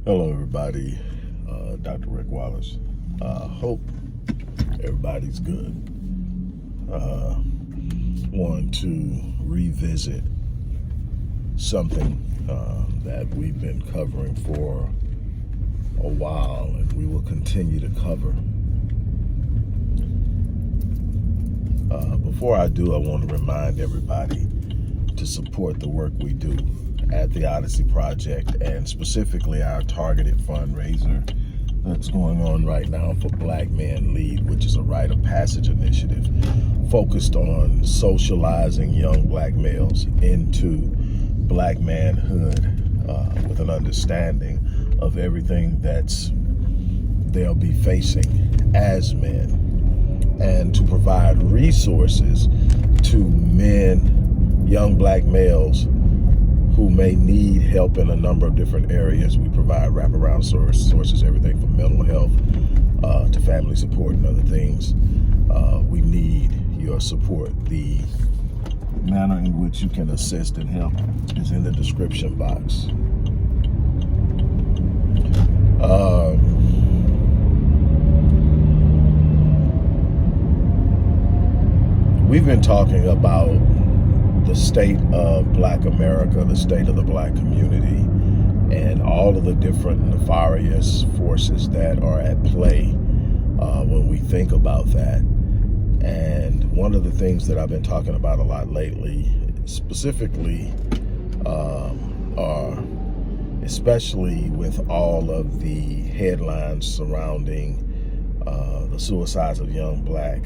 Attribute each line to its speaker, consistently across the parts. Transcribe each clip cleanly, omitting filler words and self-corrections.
Speaker 1: Hello, everybody. Dr. Rick Wallace. Hope everybody's good. Want to revisit something that we've been covering for a while, and we will continue to cover. Before I do, I want to remind everybody to support the work we do at the Odyssey Project, and specifically our targeted fundraiser that's going on right now for Black Men Lead, which is a rite of passage initiative focused on socializing young black males into black manhood with an understanding of everything that's they'll be facing as men, and to provide resources to men, young black males who may need help in a number of different areas. We provide wraparound sources, everything from mental health to family support and other things. We need your support. The manner in which you can assist and help is in the description box. We've been talking about the state of Black America, the state of the Black community, and all of the different nefarious forces that are at play when we think about that. And one of the things that I've been talking about a lot lately, specifically, are especially with all of the headlines surrounding the suicides of young black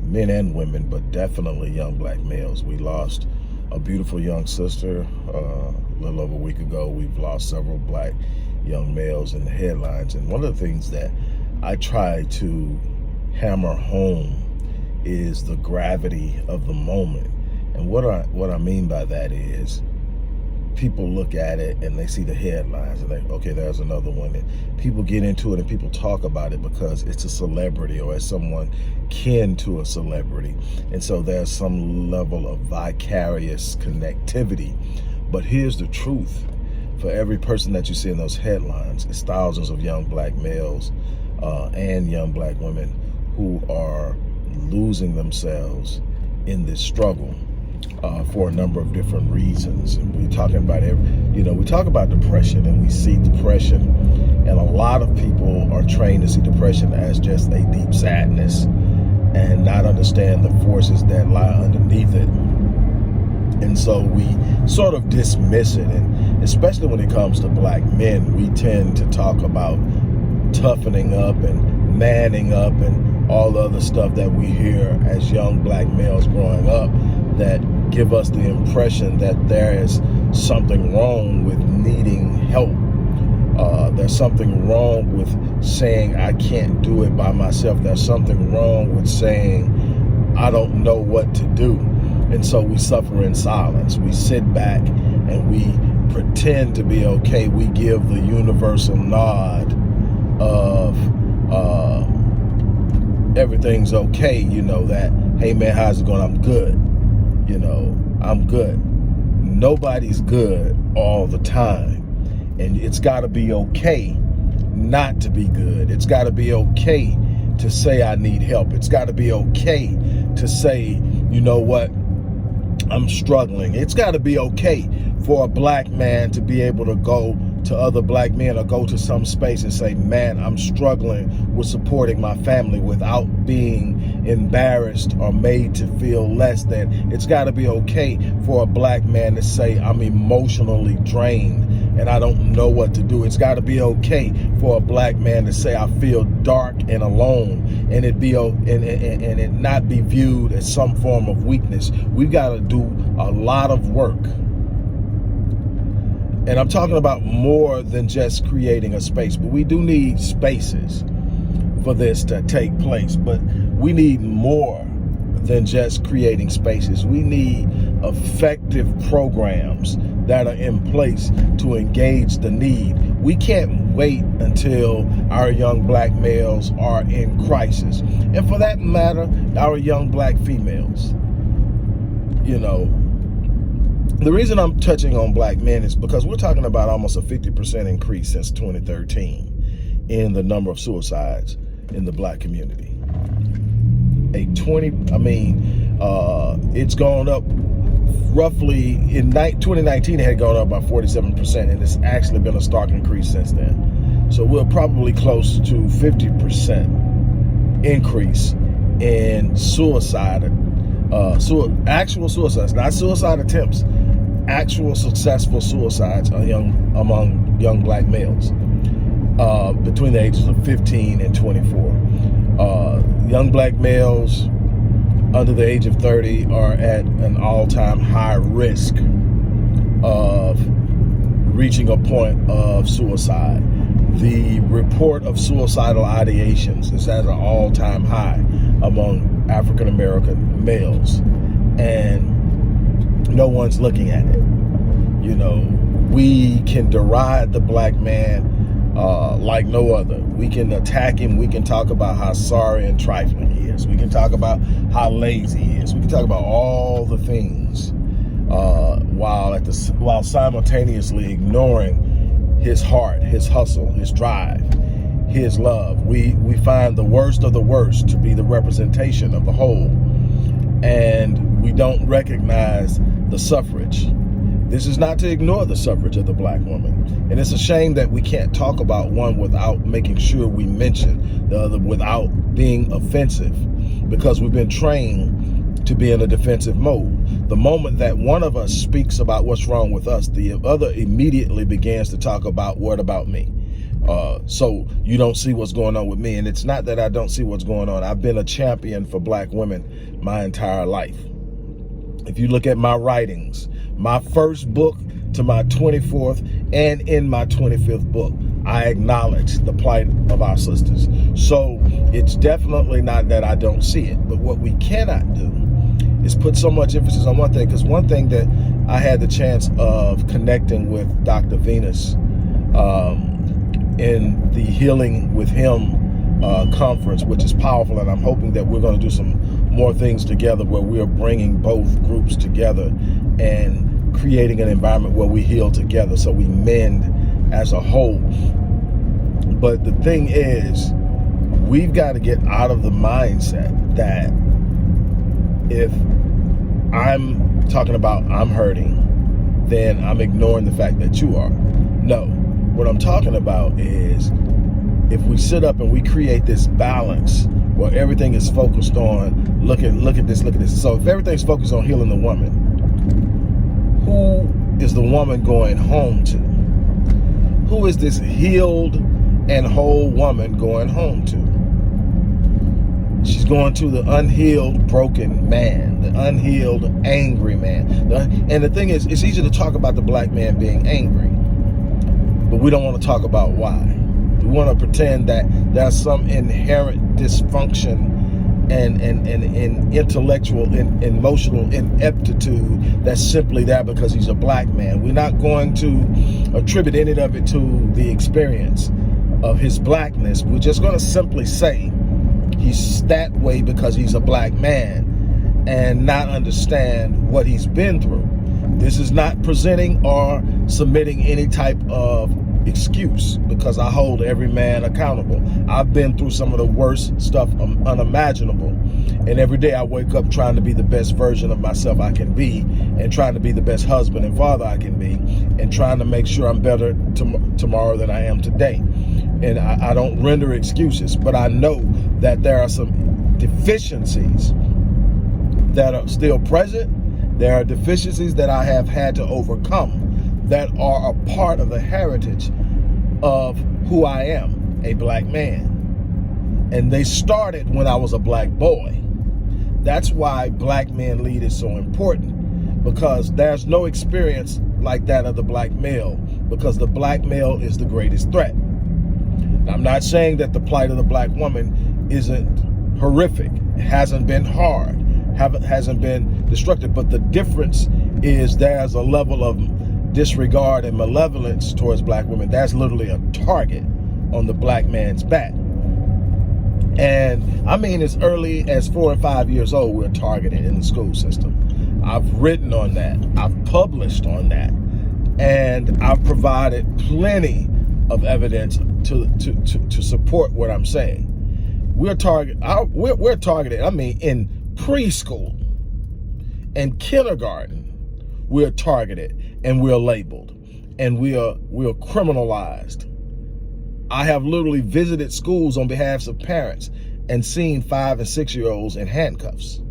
Speaker 1: men and women, but definitely young black males. We lost a beautiful young sister a little over a week ago. We've lost several black young males in the headlines. And one of the things that I try to hammer home is the gravity of the moment. And what I mean by that is, people look at it and they see the headlines and they, okay, there's another one. And people get into it and people talk about it because it's a celebrity or it's someone kin to a celebrity. And so there's some level of vicarious connectivity. But here's the truth. For every person that you see in those headlines, it's thousands of young black males and young black women who are losing themselves in this struggle. For a number of different reasons. And we're talking about we talk about depression, and we see depression, and a lot of people are trained to see depression as just a deep sadness and not understand the forces that lie underneath it. And so we sort of dismiss it, and especially when it comes to black men, we tend to talk about toughening up and manning up and all the other stuff that we hear as young black males growing up that give us the impression that there is something wrong with needing help. There's something wrong with saying I can't do it by myself. There's something wrong with saying I don't know what to do. And so we suffer in silence. We sit back and we pretend to be okay. We give the universal nod of everything's okay, that, hey man, how's it going? I'm good. I'm good. Nobody's good all the time. And it's got to be okay not to be good. It's got to be okay to say I need help. It's got to be okay to say, you know what, I'm struggling. It's got to be okay for a black man to be able to go to other black men or go to some space and say, man, I'm struggling with supporting my family without being embarrassed or made to feel less than. It's got to be okay for a black man to say, I'm emotionally drained and I don't know what to do. It's got to be okay for a black man to say, I feel dark and alone, and it not be viewed as some form of weakness. We've got to do a lot of work. And I'm talking about more than just creating a space, but we do need spaces for this to take place. But we need more than just creating spaces. We need effective programs that are in place to engage the need. We can't wait until our young black males are in crisis. And for that matter, our young black females. The reason I'm touching on black men is because we're talking about almost a 50% increase since 2013 in the number of suicides in the black community. It's gone up roughly in 2019. It had gone up by 47%, and it's actually been a stark increase since then. So we're probably close to 50% increase in suicide, actual suicides, not suicide attempts, actual successful suicides among young black males between the ages of 15 and 24. Young black males under the age of 30 are at an all-time high risk of reaching a point of suicide. The report of suicidal ideations is at an all-time high among African-American males, and no one's looking at it. You know, we can deride the black man like no other. We can attack him. We can talk about how sorry and trifling he is. We can talk about how lazy he is. We can talk about all the things while simultaneously ignoring his heart, his hustle, his drive, his love. We find the worst of the worst to be the representation of the whole, and we don't recognize the suffrage. This is not to ignore the suffrage of the black woman. And it's a shame that we can't talk about one without making sure we mention the other without being offensive, because we've been trained to be in a defensive mode. The moment that one of us speaks about what's wrong with us, the other immediately begins to talk about, what about me? So you don't see what's going on with me. And it's not that I don't see what's going on. I've been a champion for black women my entire life. If you look at my writings, my first book to my 24th and in my 25th book, I acknowledge the plight of our sisters. So it's definitely not that I don't see it, but what we cannot do is put so much emphasis on one thing, because one thing that I had the chance of connecting with Dr. Venus in the Healing with Him conference, which is powerful, and I'm hoping that we're going to do some more things together where we are bringing both groups together and creating an environment where we heal together, so we mend as a whole. But the thing is, we've got to get out of the mindset that if I'm talking about I'm hurting, then I'm ignoring the fact that you are. No, what I'm talking about is if we sit up and we create this balance where everything is focused on look at this. So if everything's focused on healing the woman, who is the woman going home to? Who is this healed and whole woman going home to? She's going to the unhealed, broken man, the unhealed, angry man. And the thing is, it's easy to talk about the black man being angry, but we don't want to talk about why. We want to pretend that there's some inherent dysfunction and intellectual and emotional ineptitude that's simply there because he's a black man. We're not going to attribute any of it to the experience of his blackness. We're just going to simply say he's that way because he's a black man, and not understand what he's been through. This is not presenting or submitting any type of excuse, because I hold every man accountable. I've been through some of the worst stuff unimaginable, and every day I wake up trying to be the best version of myself I can be, and trying to be the best husband and father I can be, and trying to make sure I'm better tomorrow than I am today. And I don't render excuses, but I know that there are some deficiencies that are still present. There are deficiencies that I have had to overcome that are a part of the heritage of who I am, a black man. And they started when I was a black boy. That's why Black Men Lead is so important, because there's no experience like that of the black male, because the black male is the greatest threat. Now, I'm not saying that the plight of the black woman isn't horrific, hasn't been hard, hasn't been destructive, but the difference is there's a level of disregard and malevolence towards black women. That's literally a target on the black man's back. And I mean, as early as 4 and 5 years old, we're targeted in the school system. I've written on that. I've published on that. And I've provided plenty of evidence to support what I'm saying. We're targeted, I mean, in preschool and kindergarten, we're targeted and we're labeled and we're criminalized. I have literally visited schools on behalf of parents and seen 5- and 6-year-olds in handcuffs.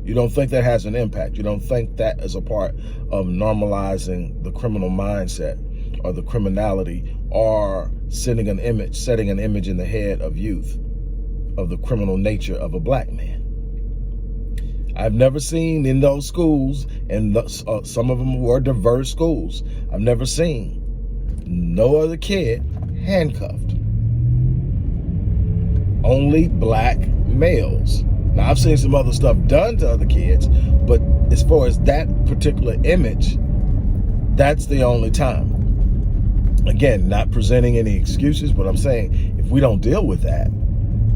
Speaker 1: You don't think that has an impact. You don't think that is a part of normalizing the criminal mindset or the criminality, or setting an image in the head of youth of the criminal nature of a black man. I've never seen in those schools, and some of them were diverse schools, I've never seen no other kid handcuffed. Only black males. Now, I've seen some other stuff done to other kids, but as far as that particular image, that's the only time. Again, not presenting any excuses, but I'm saying if we don't deal with that,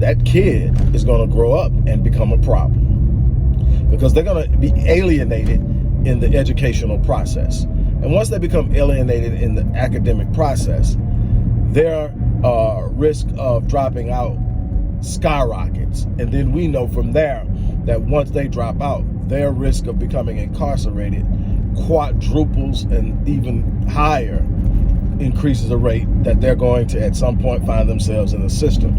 Speaker 1: that kid is going to grow up and become a problem, because they're going to be alienated in the educational process. And once they become alienated in the academic process, their risk of dropping out skyrockets. And then we know from there that once they drop out, their risk of becoming incarcerated quadruples, and even higher increases the rate that they're going to at some point find themselves in the system.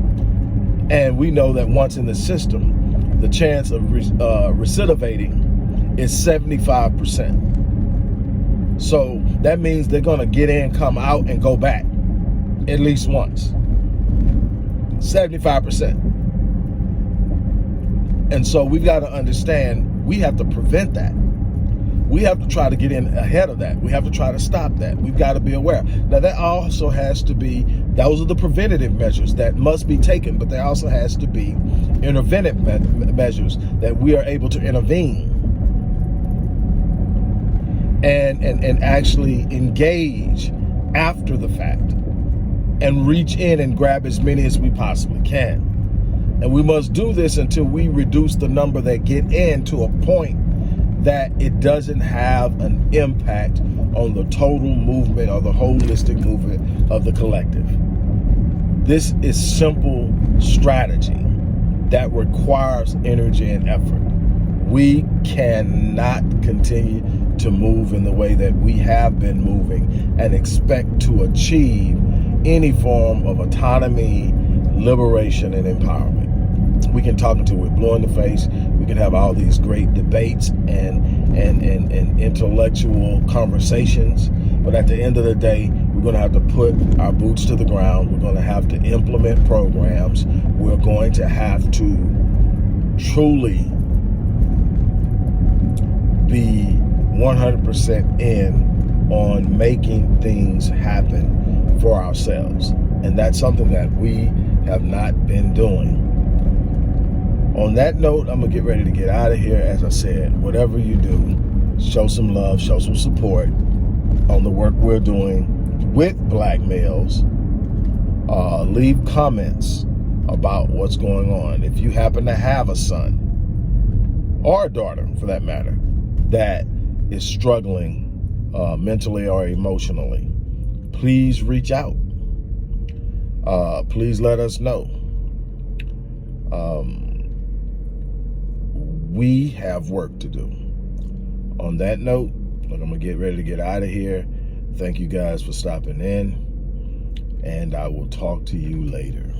Speaker 1: And we know that once in the system, the chance of recidivating is 75%. So that means they're going to get in, come out, and go back at least once. 75%. And so we've got to understand, we have to prevent that. We have to try to get in ahead of that. We have to try to stop that. We've got to be aware. Now, that also has to be, those are the preventative measures that must be taken, but there also has to be interventive measures that we are able to intervene and actually engage after the fact and reach in and grab as many as we possibly can. And we must do this until we reduce the number that get in to a point that it doesn't have an impact on the total movement or the holistic movement of the collective. This is simple strategy that requires energy and effort. We cannot continue to move in the way that we have been moving and expect to achieve any form of autonomy, liberation, and empowerment. We can talk until we're blue in the face. We can have all these great debates and intellectual conversations. But at the end of the day, we're going to have to put our boots to the ground. We're going to have to implement programs. We're going to have to truly be 100% in on making things happen for ourselves. And that's something that we have not been doing. On that note, I'm going to get ready to get out of here. As I said, whatever you do, show some love, show some support on the work we're doing with black males. Leave comments about what's going on. If you happen to have a son, or a daughter for that matter, that is struggling mentally or emotionally, please reach out. Please let us know. We have work to do. On that note, I'm going to get ready to get out of here. Thank you guys for stopping in, and I will talk to you later.